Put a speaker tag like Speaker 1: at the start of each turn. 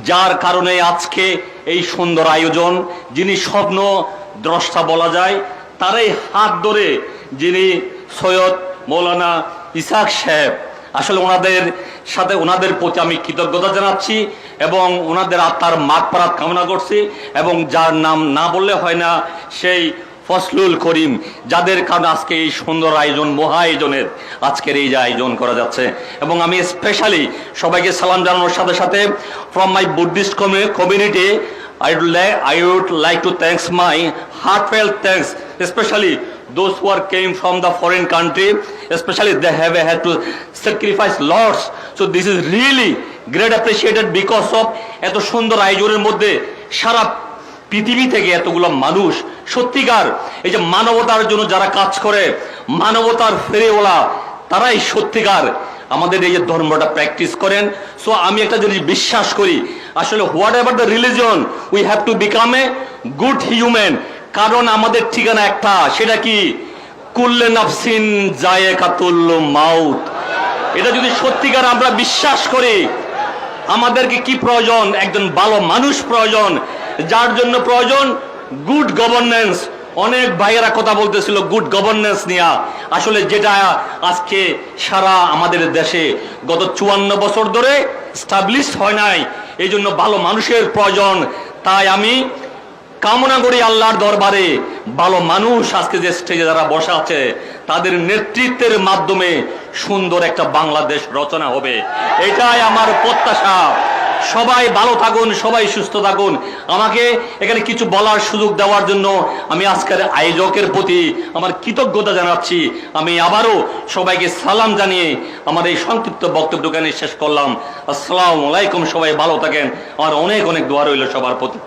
Speaker 1: যার কারণে আজকে এই সুন্দর আয়োজন। যিনি স্বপ্ন দ্রষ্টা বলা যায়, তারই হাত ধরে যিনি সৈয়দ মৌলানা ইসহাক সাহেব, আসলে ওনাদের সাথে ওনাদের প্রতি আমি কৃতজ্ঞতা জানাচ্ছি এবং ওনাদের আত্মার মাগফিরাত কামনা করছি। এবং যার নাম না বললে হয় না, সেই ফজলুল করিম, যাদের কারণে আজকে এই সুন্দর আয়োজন, মহা আয়োজনের আজকের এই যে আয়োজন করা যাচ্ছে। এবং আমি স্পেশালি সবাইকে সালাম জানানোর সাথে সাথে from my Buddhist community I would like to thanks my heartfelt thanks, especially those who are came from the foreign country, especially they have had to sacrifice lots. So this is really great appreciated because of এত সুন্দর আয়োজনের মধ্যে সারা পৃথিবী থেকে এতগুলো মানুষ সত্যিকার এই যে মানবতার জন্য যারা কাজ করে, মানবতার ফেরেওয়ালা, তারাই সত্যিকার আমাদের এই যে ধর্মটা প্র্যাকটিস করেন। সো আমি একটা জিনিস বিশ্বাস করি, আসলে what ever the religion, we have to become a good human. কারণ আমাদের ঠিকানা একটা, সেটা কি? কুল্লে নাফসিন যায়েকাতুল মাউত। এটা যদি সত্যিকার আমরা বিশ্বাস করি, আমাদেরকে কি প্রয়োজন? একজন ভালো মানুষ প্রয়োজন, যার জন্য প্রয়োজন গুড গভর্নেন্স। অনেক ভাইয়েরা কথা বলতেছিল গুড গভর্নেন্স নিয়ে, আসলে যেটা আজকে সারা আমাদের দেশে গত 54 বছর ধরে স্টাবলিশ হয় নাই। এই জন্য ভালো মানুষের প্রয়োজন। তাই আমি কামনা করি আল্লাহর দরবারে ভালো মানুষ আজকে যে স্টেজে যারা বসা আছে, তাদের নেতৃত্বের মাধ্যমে সুন্দর একটা বাংলাদেশ রচনা হবে, এটাই আমার প্রত্যাশা। সবাই ভালো থাকুন, সবাই সুস্থ থাকুন। আমাকে এখানে কিছু বলার সুযোগ দেওয়ার জন্য আমি আজকের আয়োজকের প্রতি আমার কৃতজ্ঞতা জানাচ্ছি। আমি আবারও সবাইকে সালাম জানিয়ে আমার এই সংক্ষিপ্ত বক্তব্যখানে শেষ করলাম। আসসালামু আলাইকুম, সবাই ভালো থাকেন। আমার অনেক অনেক দোয়া রইল সবার প্রতি।